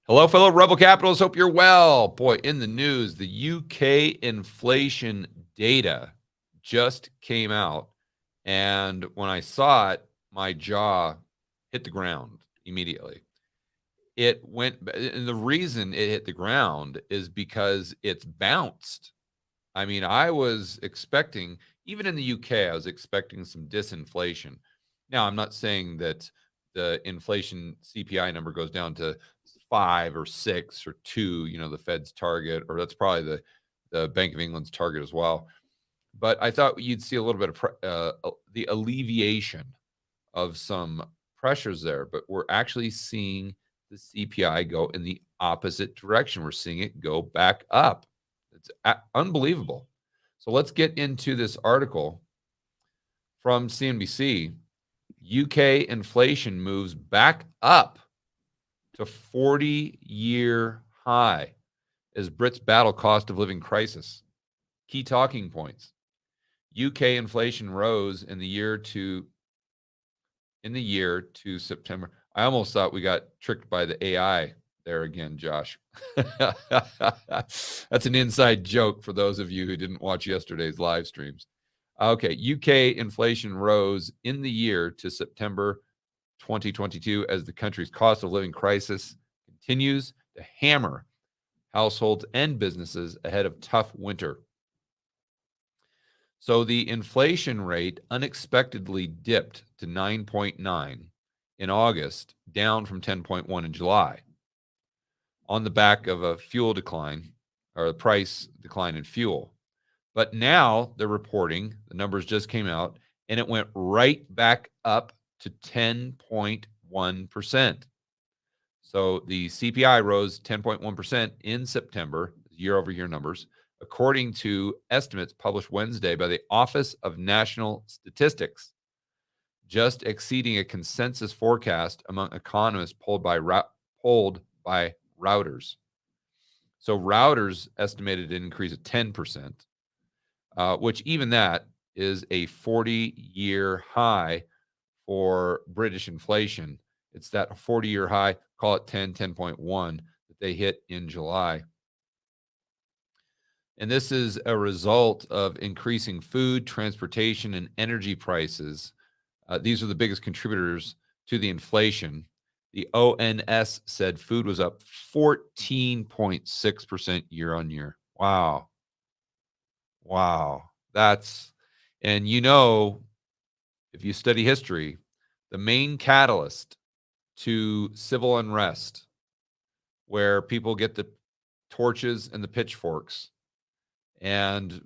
Hello, fellow Rebel Capitals. Hope you're well. Boy, in the news, the UK inflation data just came out. And when I saw it, my jaw hit the ground immediately. It went, and the reason it hit the ground is because it's bounced. I mean, I was expecting, even in the UK, I was expecting some disinflation. Now, I'm not saying that the inflation CPI number goes down to 5 or 6 or 2, the Fed's target, or that's probably the Bank of England's target as well. But I thought you'd see a little bit of the alleviation of some pressures there. But we're actually seeing the CPI go in the opposite direction. We're seeing it go back up. It's unbelievable. So let's get into this article from CNBC. UK inflation moves back up to 40-year high as Brits battle cost of living crisis. Key talking points. UK inflation rose in the year to September. I almost thought we got tricked by the AI there again, Josh. That's an inside joke for those of you who didn't watch yesterday's live streams. Okay, UK inflation rose in the year to September 2022 as the country's cost of living crisis continues to hammer households and businesses ahead of tough winter. So the inflation rate unexpectedly dipped to 9.9 in August, down from 10.1 in July, on the back of a fuel decline or a price decline in fuel. But now they're reporting, the numbers just came out, and it went right back up to 10.1%. So the CPI rose 10.1% in September, year-over-year numbers, according to estimates published Wednesday by the Office of National Statistics, just exceeding a consensus forecast among economists polled by Reuters. So Reuters estimated an increase of 10%, which even that is a 40-year high for British inflation. It's that 40-year high, call it 10.1, that they hit in July. And this is a result of increasing food, transportation, and energy prices. These are the biggest contributors to the inflation. The ONS said food was up 14.6% year on year. Wow. And if you study history, the main catalyst to civil unrest, where people get the torches and the pitchforks, and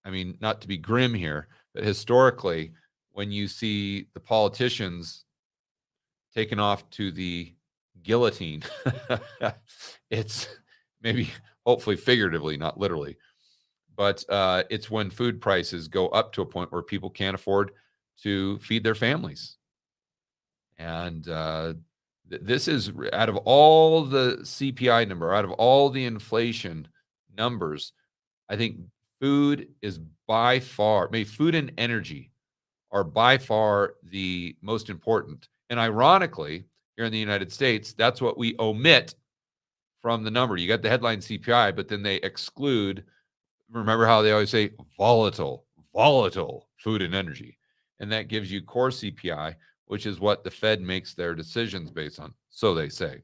I mean, not to be grim here, but historically, when you see the politicians taken off to the guillotine, it's maybe, hopefully figuratively, not literally, but it's when food prices go up to a point where people can't afford to feed their families. And this is, out of all the CPI number, out of all the inflation numbers, I think food is by far, maybe food and energy are by far the most important. And ironically, here in the United States, that's what we omit from the number. You got the headline CPI, but then they exclude, remember how they always say volatile food and energy. And that gives you core CPI, which is what the Fed makes their decisions based on. So they say.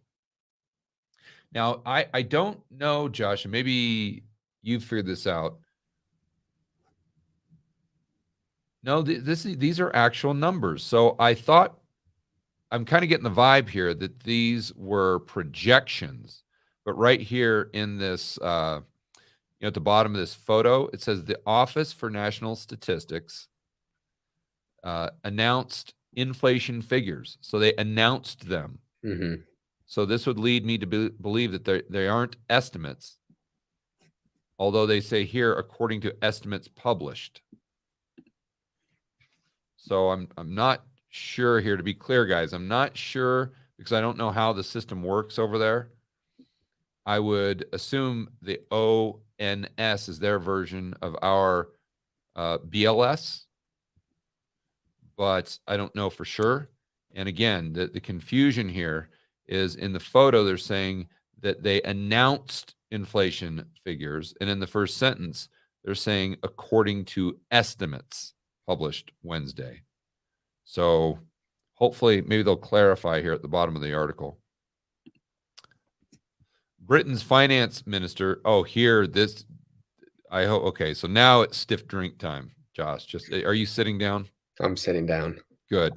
Now, I don't know, Josh, and maybe you've figured this out. No, these are actual numbers. So I thought, I'm kind of getting the vibe here that these were projections. But right here in this, at the bottom of this photo, it says the Office for National Statistics announced inflation figures. So they announced them. Mm-hmm. So this would lead me to believe that they aren't estimates, although they say here, according to estimates published. So I'm not sure here, to be clear, guys. I'm not sure because I don't know how the system works over there. I would assume the ONS is their version of our BLS, but I don't know for sure. And again, the confusion here is in the photo, they're saying that they announced inflation figures. And in the first sentence, they're saying according to estimates published Wednesday. So hopefully, maybe they'll clarify here at the bottom of the article. Britain's finance minister. Oh, here, this, I hope. Okay, so now it's stiff drink time, Josh. Just, are you sitting down? I'm sitting down. Good.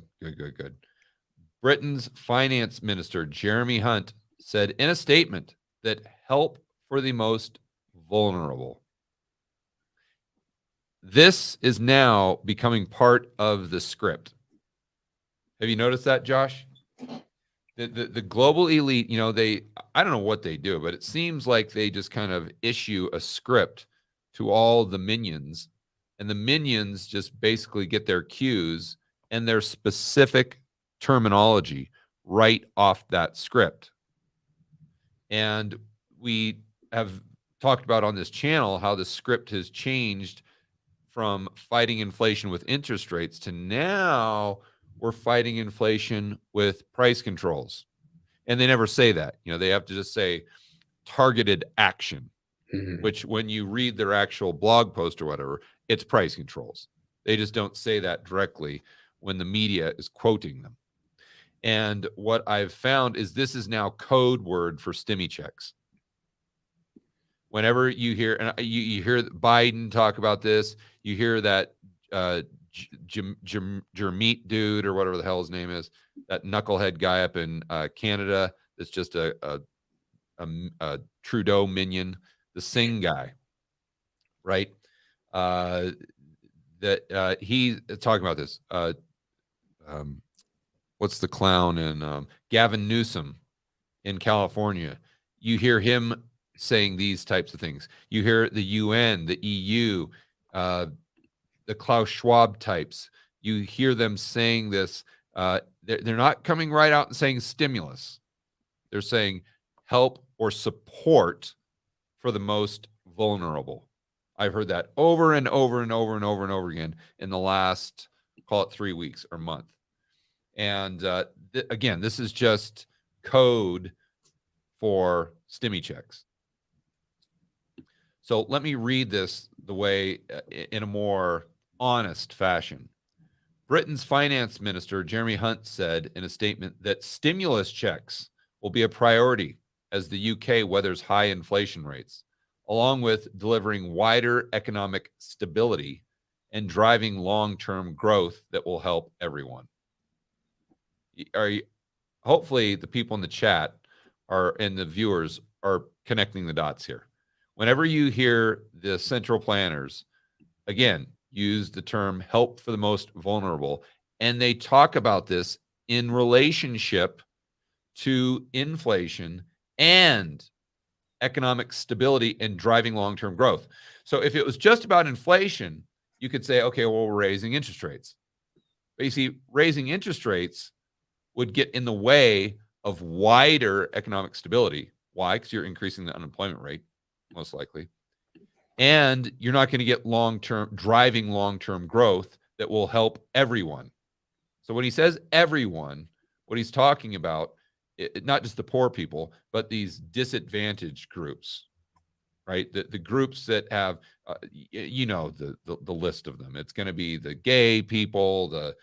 Britain's finance minister, Jeremy Hunt, said in a statement that help for the most vulnerable. This is now becoming part of the script. Have you noticed that, Josh? The global elite, you know, I don't know what they do, but it seems like they just kind of issue a script to all the minions, and the minions just basically get their cues and their specific terminology right off that script. And we have talked about on this channel how the script has changed from fighting inflation with interest rates to now we're fighting inflation with price controls. And they never say that. You know, they have to just say targeted action, which when you read their actual blog post or whatever, it's price controls. They just don't say that directly when the media is quoting them. And what I've found is this is now code word for stimmy checks. Whenever you hear, and you hear Biden talk about this, you hear that Jermeet dude or whatever the hell his name is, that knucklehead guy up in Canada that's just a Trudeau minion, the Singh guy, right? That he's talking about this. What's the clown in Gavin Newsom in California? You hear him saying these types of things. You hear the UN, the EU, the Klaus Schwab types. You hear them saying this. They're not coming right out and saying stimulus. They're saying help or support for the most vulnerable. I've heard that over and over and over and over and over again in the last, call it 3 weeks or month. And again, this is just code for stimmy checks. So let me read this the way in a more honest fashion. Britain's finance minister, Jeremy Hunt, said in a statement that stimulus checks will be a priority as the UK weathers high inflation rates, along with delivering wider economic stability and driving long-term growth that will help everyone. Hopefully the people in the chat and the viewers are connecting the dots here. Whenever you hear the central planners, again, use the term help for the most vulnerable, and they talk about this in relationship to inflation and economic stability and driving long-term growth. So if it was just about inflation, you could say, okay, well, we're raising interest rates. But you see, raising interest rates would get in the way of wider economic stability. Why? Because you're increasing the unemployment rate, most likely. And you're not going to get driving long-term growth that will help everyone. So when he says everyone, what he's talking about, not just the poor people, but these disadvantaged groups, right? The groups that have, the list of them. It's going to be the gay people, the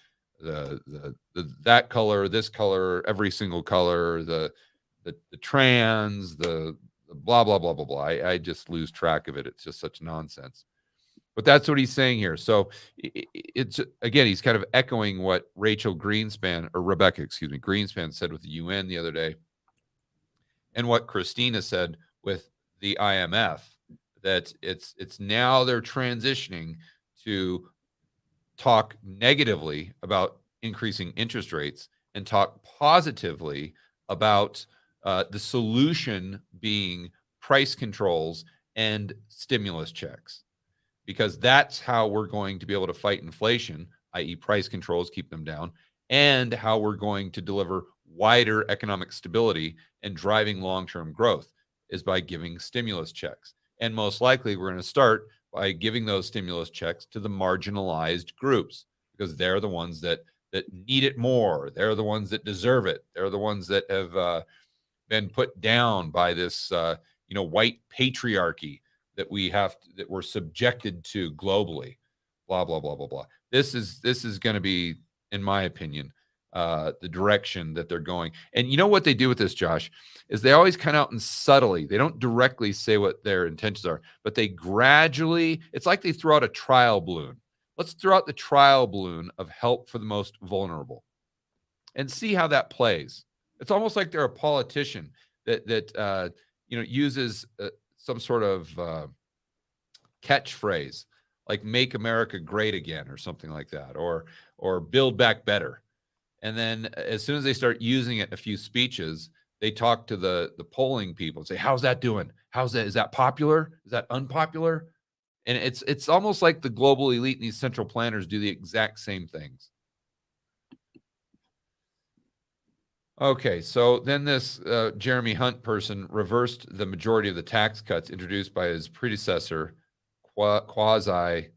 that color, this color, every single color, the trans, the blah, blah, blah, blah, blah. I just lose track of it. It's just such nonsense. But that's what he's saying here. So it's, again, he's kind of echoing what Rebecca Greenspan said with the UN the other day, and what Christina said with the IMF, that it's now they're transitioning to talk negatively about increasing interest rates and talk positively about the solution being price controls and stimulus checks, because that's how we're going to be able to fight inflation, i.e. price controls, keep them down, and how we're going to deliver wider economic stability and driving long-term growth is by giving stimulus checks. And most likely we're going to start by giving those stimulus checks to the marginalized groups, because they're the ones that that need it more. They're the ones that deserve it. They're the ones that have been put down by this, white patriarchy that that we're subjected to globally. Blah blah blah blah blah. This is going to be, in my opinion, the direction that they're going. And you know what they do with this, Josh, is they always come out and subtly, they don't directly say what their intentions are, but they gradually, it's like they throw out a trial balloon. Let's throw out the trial balloon of help for the most vulnerable and see how that plays. It's almost like they're a politician that uses some sort of catchphrase like "Make America Great Again" or something like that, or "Build Back Better." And then as soon as they start using it in a few speeches, they talk to the polling people and say, "How's that doing? How's that? Is that popular? Is that unpopular?" And it's almost like the global elite and these central planners do the exact same things. Okay, so then this Jeremy Hunt person reversed the majority of the tax cuts introduced by his predecessor, Kwarteng.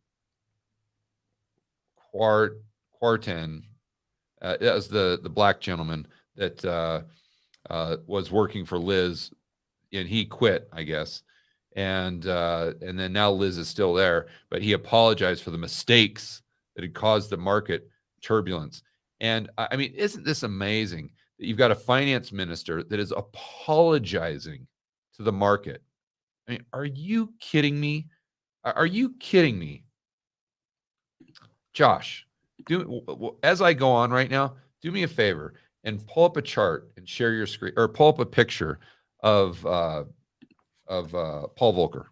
That was the black gentleman that was working for Liz, and he quit, I guess. And then now Liz is still there, but he apologized for the mistakes that had caused the market turbulence. And I mean, isn't this amazing that you've got a finance minister that is apologizing to the market? I mean, are you kidding me? Are you kidding me? Josh, as I go on right now, do me a favor and pull up a chart and share your screen, or pull up a picture of Paul Volcker.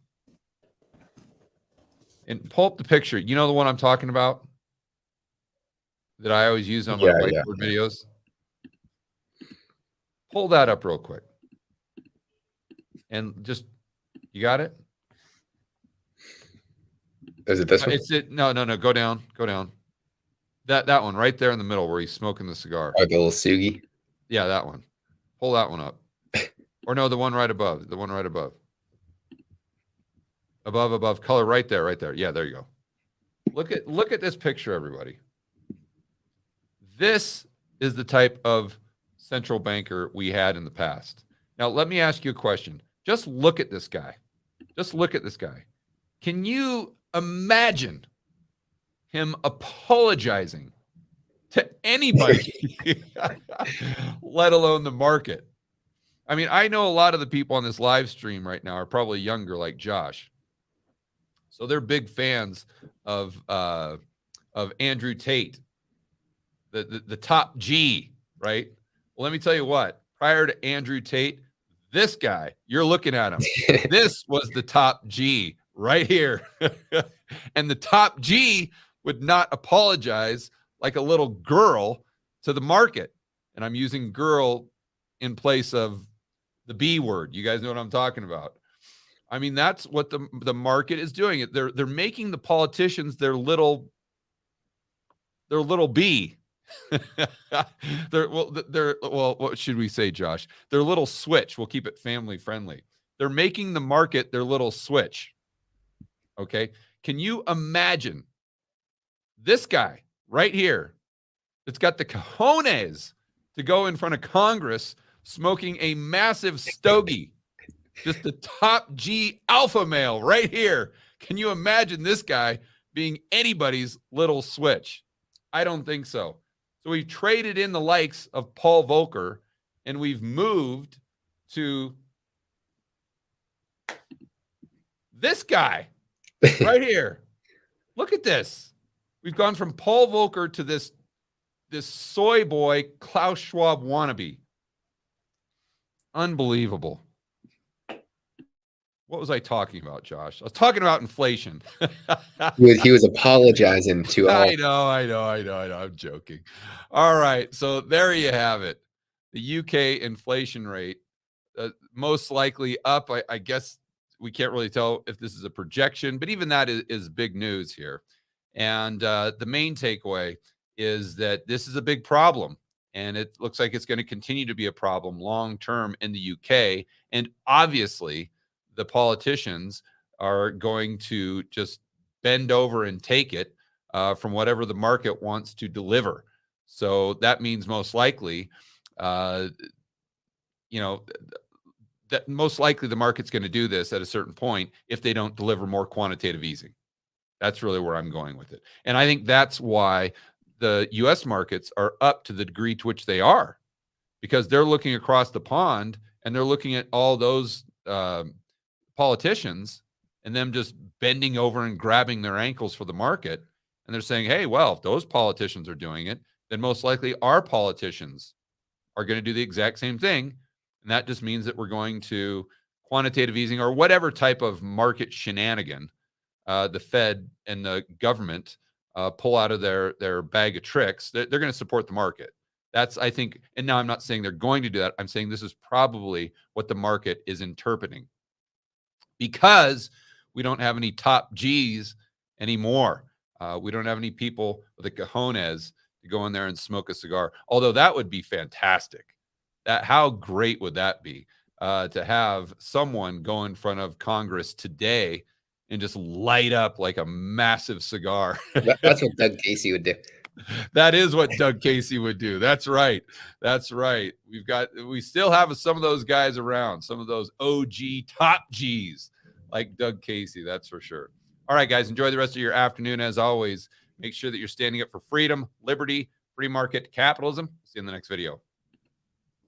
And pull up the picture. You know the one I'm talking about that I always use on my whiteboard videos? Pull that up real quick. And just, you got it? Is it this one? No. Go down. That one right there in the middle where he's smoking the cigar. Oh, the little Sugi? Yeah, that one. Pull that one up. Or no, the one right above. The one right above. Above, color right there. Yeah, there you go. Look at this picture, everybody. This is the type of central banker we had in the past. Now, let me ask you a question. Just look at this guy. Can you imagine him apologizing to anybody, let alone the market? I mean, I know a lot of the people on this live stream right now are probably younger, like Josh. So they're big fans of Andrew Tate, the top G, right? Well, let me tell you what, prior to Andrew Tate, this guy, you're looking at him. This was the top G right here. And the top G would not apologize like a little girl to the market. And I'm using girl in place of the B word. You guys know what I'm talking about. I mean, that's what the market is doing. They're making the politicians their little B. What should we say, Josh? Their little switch. We'll keep it family friendly. They're making the market their little switch. Okay. Can you imagine this guy right here that's got the cojones to go in front of Congress smoking a massive stogie? Just the top G alpha male right here. Can you imagine this guy being anybody's little switch? I don't think so. So we've traded in the likes of Paul Volcker, and we've moved to this guy right here. Look at this. We've gone from Paul Volcker to this soy boy Klaus Schwab wannabe. Unbelievable. What was I talking about, Josh? I was talking about inflation. He was apologizing to all. I know. I'm joking. All right. So there you have it. The UK inflation rate, most likely up. I guess we can't really tell if this is a projection, but even that is big news here. And the main takeaway is that this is a big problem. And it looks like it's going to continue to be a problem long term in the UK. And obviously, the politicians are going to just bend over and take it from whatever the market wants to deliver. So that means most likely, you know, that most likely the market's going to do this at a certain point if they don't deliver more quantitative easing. That's really where I'm going with it. And I think that's why the US markets are up to the degree to which they are, because they're looking across the pond and they're looking at all those politicians and them just bending over and grabbing their ankles for the market. And they're saying, hey, well, if those politicians are doing it, then most likely our politicians are going to do the exact same thing. And that just means that we're going to quantitative easing or whatever type of market shenanigan the Fed and the government pull out of their bag of tricks. They're going to support the market. That's, I think, and now I'm not saying they're going to do that. I'm saying this is probably what the market is interpreting, because we don't have any top G's anymore. We don't have any people with the cojones to go in there and smoke a cigar. Although that would be fantastic. How great would that be to have someone go in front of Congress today and just light up like a massive cigar? That's what Doug Casey would do. That is what Doug Casey would do. That's right. That's right. We still have some of those guys around, some of those OG top G's like Doug Casey. That's for sure. All right, guys, enjoy the rest of your afternoon. As always, make sure that you're standing up for freedom, liberty, free market capitalism. See you in the next video.